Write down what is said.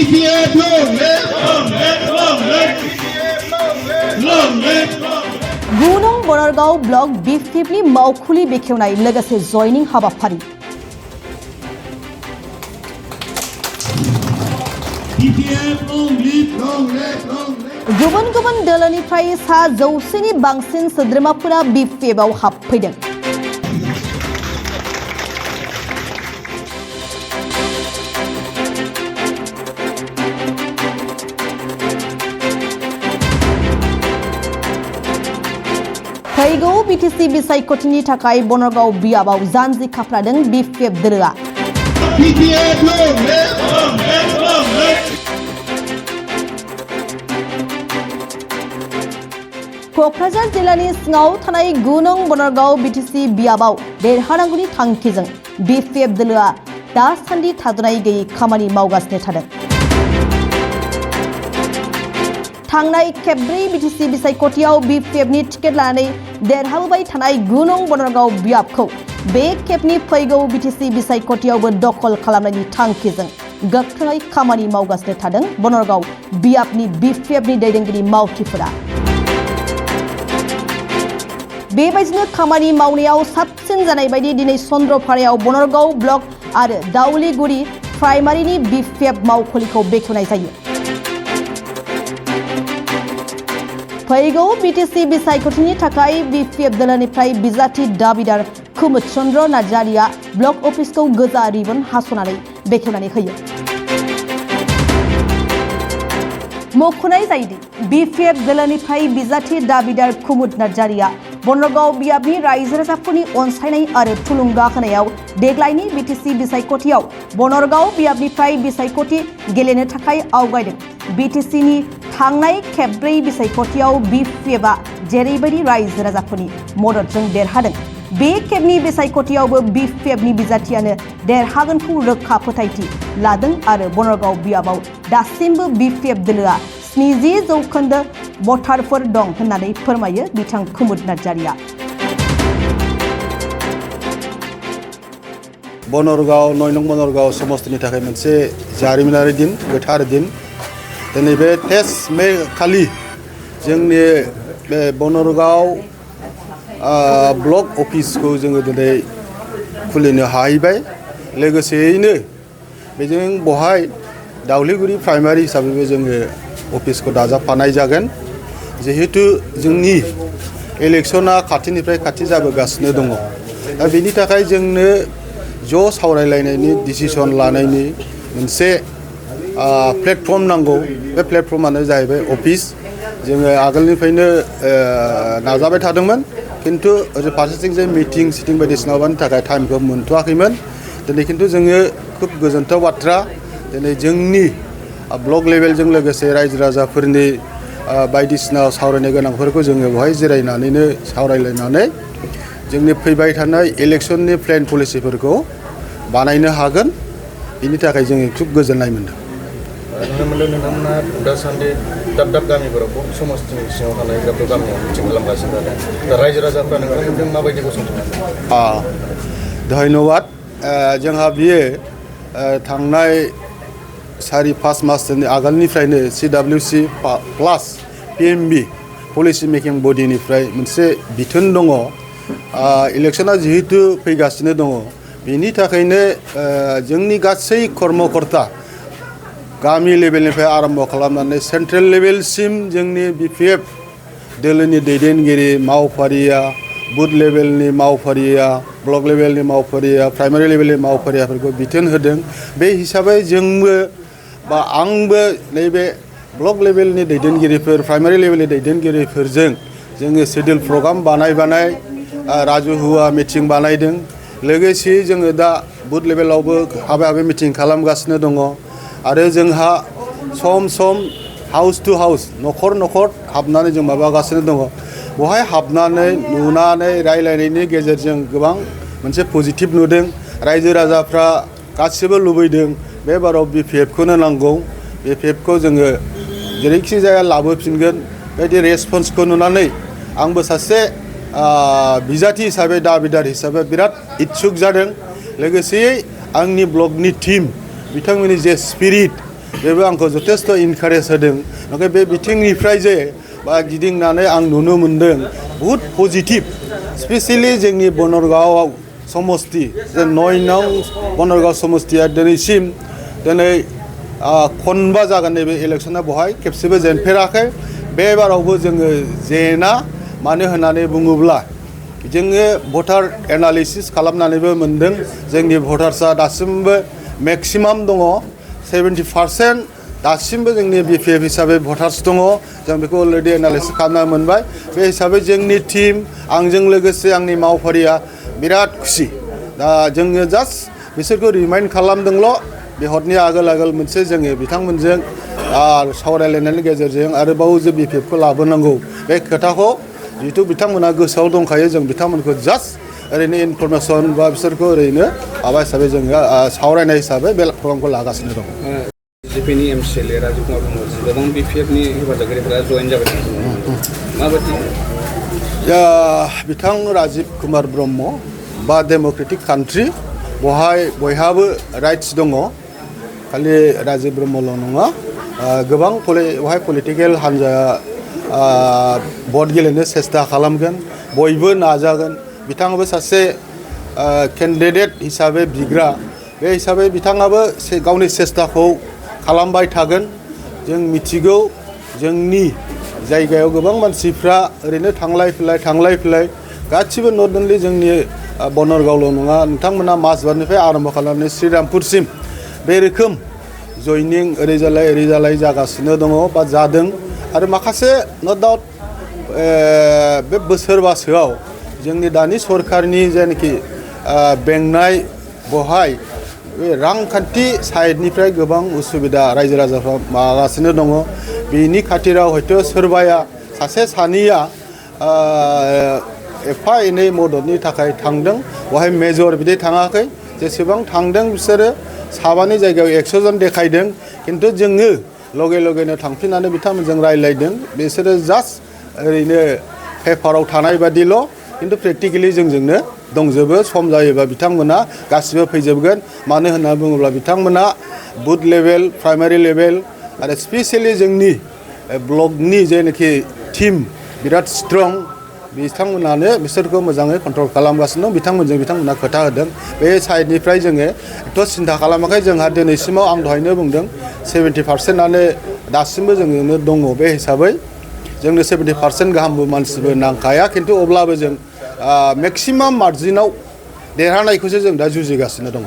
PPF long live गुनं बनरगाव block BFIFनि मावखुलि बेखेवनाय लोगोसे जयनिं हाबाफारि गुबुन गुबुन दोलोनिफ्राय सा 100नि बांसिन सोद्रोमाफोरा BFIFआव हाबफैदों। फैगौ BTC बिसायख'थिनि थाखाय बनरगाव बियाबाव जानजि खाफ्रादों BFIF दोलोआ। क'क्राझार जिल्लानि सिङाव थानाय गुनं बनरगाव BTC बियाबाव देरहानांगौनि थांखिजों BFIF दोलोआ दासान्दि थाद'नाय गैयै खामानि मावगासिनो थादों। थांनाय खेबब्रै BTC बिसायख'थियाव BFIFनि टिकेट लानानै देरहाबोबाय थानाय गुनं बनरगाव बियाबखौ बे खेबनि फैगौ BTC बिसायख'थियावबो दखल खालामनायनि थांखिजों गोख्रोङै खामानि मावगासिनो थादों बनरगाव बियाबनि BFIFनि दैदेनगिरि मावथिफोरा। बेबायदिनो खामानि मावनायाव साबसिन जानाय बायदि दिनै चन्द्रपारायाव बनरगाव ब्लक आरो दाउलिगुरि प्राइमारिनि BFIF मावखुलिखौ बेखेवनाय जायो। फैगौ BTC बिसायख'थिनि थाखाय BFIF दोलोनिफ्राय बिजाथि दाबिदार कुमुद चन्द्र नार्जारिया ब्लक अफिसखौ गोजा रिबन हास'नानै बेखेवनानै होयो। मख'नाय जायोदि BFIF दोलोनिफ्राय बिजाथि दाबिदार कुमुद नार्जारिया बनरगाव बियाबनि रायजो राजाफोरनि अनसायनाय आरो थुलुंगा होनायाव देग्लायनि BTC बिसायख'थियाव बनरगाव बियाबनिफ्राय बिसायख'थि गेलेनो थाखाय आवगायदों। BTCनि थांनाय खेबब्रै बिसायख'थियाव BFIFआ जेरैबायदि रायजो राजाफोरनि मददजों देरहादों बे खेबनि बिसायख'थियावबो BFIFनि बिजाथियानो देरहागोनखौ रोखा फोथायथि लादों आरो बनरगाव बियाबाव दासिमबो BFIF दोलोआ 70% भटारफोर दं होननानै फोरमायो बिथां कुमुद नार्जारिया। बनरगाव 9 नं बनरगाव समस्तिनि थाखाय मोनसे जारिमिनारि दिन गोथार दिन। दिनै बे 23 मे खालि जोंनि बे बनरगाव ब्लक अफिसखौ जोङो दिनै खुलिनो हाहैबाय। लोगोसेयैनो बेजों बहाय दाउलिगुरि प्राइमारि हिसाबैबो जोङो अफिसखौ दाजाबफानाय जागोन। जिहेतु जोंनि इलेक्शना खाथिनिफ्राय खाथि जाबोगासिनो दङ। दा बेनि थाखाय जोंनो ज' सावरायलायनायनि डिसिसन लानायनि मोनसे प्लेटफर्म नांगौ। बे प्लेटफर्मानो जाहैबाय अफिस। जोङो आगोलनिफ्रायनो नाजाबाय थादोंमोन खिन्थु ओरै फारसेथिं जे मिटिं सिटिं बायदिसिना माबानि थाखाय टाइमखौ मोनथ'वाखैमोन। दिनै खिन्थु जोङो खुब गोजोनथाव बाथ्रा दिनै जोंनि ब्लक लेभेलजों लोगोसे रायजो राजाफोरनि बायदिसिना सावरायनो गोनांफोरखौ जोङो बेवहाय जिरायनानैनो सावरायलायनानै जोंनि फैबाय थानाय इलेक्शननि प्लेन पलिसिफोरखौ बानायनो हागोन। बिनि थाखाय जोङो खुब गोजोननाय मोनदों। नुनो मोनदों नोंथांमोना दासान्दि दाब दाब गामिफोराव समाजनि सिङाव थानाय दाब दाब गामियाव मिटिं खालामगासिनो जादों। दा रायजो राजाफ्रा नोंथांमोनजों माबायदि गसंथानो? धन्यबाद। जोंहा बियो थांनाय 4-5 मासनि आगोलनिफ्रायनो CWC प्लास PMB पलिसि मेकिं बडिनिफ्राय मोनसे बिथोन दङ। इलेक्शना जिहेतु फैगासिनो दङ बेनि थाखायनो जोंनि गासै कर्मकर्ता गामि लेभेलनिफ्राय आरम्भ खालामनानै सेन्ट्रेल लेभेलसिम जोंनि BFIF दोलोनि दैदेनगिरि मावफारिया बुथ लेभेलनि मावफारिया ब्लक लेभेलनि मावफारिया प्राइमारि लेभेलनि मावफारियाफोरखौ बिथोन होदों। बे हिसाबै जोंबो बा आंबो नैबे ब्लक लेभेलनि दैदेनगिरिफोर प्राइमारि लेभेलनि दैदेनगिरिफोरजों जोङो शेड्युल प्रग्राम बानाय राजुहुवा मिटिं बानायदों। लोगोसे जोङो दा बुथ लेभेलावबो हाबे मिटिं खालामगासिनो दङ आरो जोंहा सम सम हाउस टु हाउस न'खर न'खर हाबनानै जों माबागासिनो दङ। बहाय हाबनानै नुनानै रायलायनायनि गेजेरजों गोबां मोनसे पजिटिभ नुदों। रायजो राजाफ्रा गासिबो लुबैदों बे बाराव BFIFखौनो नांगौ। BFIFखौ जोङो जेरैखि जाया लाबोफिनगोन बायदि रेसपन्सखौ नुनानै आंबो सासे बिजाथि हिसाबै दाबिदार हिसाबै बिराद इच्छुक जादों। लोगोसे आंनि ब्लकनि टीम बिथांमोननि जे स्पिरिट बेबो आंखौ जथेस्थ' इनकारेज होदों नाथाय बे बिथिंनिफ्राय जे बा गिदिंनानै आं नुनो मोन्दों बुहुत पजिटिभ स्पेसियेलि जोंनि बनरगावआव समस्ति जे 9 नं बनरगाव समस्तिया दिनै खनबा जागोन नैबे इलेक्सना बहाय खेबसेबो जेनफेराखै बे बारावबो जोङो जेना मानो होननानै बुङोब्ला जोङो भटार एनालिसिस खालामनानैबो मोन्दों जोंनि भटार्सआ दासिमबो मेक्सिमाम दङ 70% दासिमबो जोंनि बिपिएफ हिसाबै भटार्स दङ जों बेखौ अलरेडि एनालिसिस खालामना मोनबाय बे हिसाबै जोंनि टीम आंजों लोगोसे आंनि मावफारिया बिराद खुसि दा जोङो जास्ट बिसोरखौ रिमाइन्ड खालामदोंल' बे हरनि आगोल मोनसे जोङो बिथांमोनजों सावरायलायनायनि गेजेरजों आरोबाव जे बिपिएफखौ लाबोनांगौ बे खोथाखौ जिहेतु बिथांमोना गोसोआव दंखायो जों बिथांमोनखौ जास्ट ओरैनो इनफरमेसन बा बिसोरखौ ओरैनो माबा हिसाबै जोङो सावरायनाय हिसाबै बे प्रग्रामखौ लागासिनो दं बिजेपिनि एमसिएलए राजिब कुमार ब्रह्मजों गोबां बिपिएफनि हेफाजाबगिरिफोरा जयेन जाबाय माबायदि बिथां राजिब कुमार ब्रह्म बा डेम'क्रेटिक कान्ट्रि बहाय बयहाबो राइट्स दङ खालि राजिब ब्रह्मल' नङा गोबां बहाय पलिटिकेल हान्जाया भट गेलेनो सेस्था खालामगोन बयबो नाजागोन बिथाङाबो सासे केन्डिडेट हिसाबै बिग्रा बे हिसाबै बिथाङाबो गावनि सेस्थाखौ खालामबाय थागोन जों मिथिगौ जोंनि जायगायाव गोबां मानसिफ्रा ओरैनो थांलाय फैलाय गासिबो नट अनलि जोंनि बनरगावल' नङा नोंथांमोना माजबादनिफ्राय आरम्भ खालामनानै श्रीरामपुरसिम बे रोखोम जयनिं ओरै जालाय जागासिनो दङ बा जादों आरो माखासे नो डाउट बे बोसोरबासोआव जोंनि दानि सरकारनि जायनाखि बेंनाय बहाय बे रांखान्थि साइडनिफ्राय गोबां उसुबिदा रायजो राजाफ्रा मागासिनो दङ बेनि खाथिराव हयथ' सोरबाया सासे सानैया एफा एनै मददनि थाखाय थांदों बहाय मेजर बिदि थाङाखै जेसेबां थांदों बिसोरो साबानि जायगायाव 100 जन देखायदों खिन्थु जोङो लगेनो थांफिननानै बिथांमोनजों रायलायदों बिसोरो जास्ट ओरैनो पेपाराव थानाय बादिल' खिन्थु प्रेक्टिकेलि जोंजोंनो दंजोबो सम जायोबा बिथांमोना गासिबो फैजोबगोन मानो होनना बुङोब्ला बिथांमोना बुथ लेभेल प्राइमारि लेभेल आरो स्पेसियेलि जोंनि ब्लकनि जेनाखि टीम बिराद स्ट्रं बिथांमोनानो बिसोरखौ मोजाङै कन्ट्रल खालामगासिनो दं बिथांमोना खोथा होदों बे साइडनिफ्राय जोङो एथ' सिन्था खालामाखै जोंहा दिनैसिमाव आं दहायनो बुंदों 70%आनो दासिमबो जोंनो दङ बे हिसाबै जोंनो 70% गाहामबो मानसिबो नांखाया खिन्थु अब्लाबो जों मेक्सिमाम मार्जिनाव देरहानायखौसो जों दा जुजिगासिनो दङ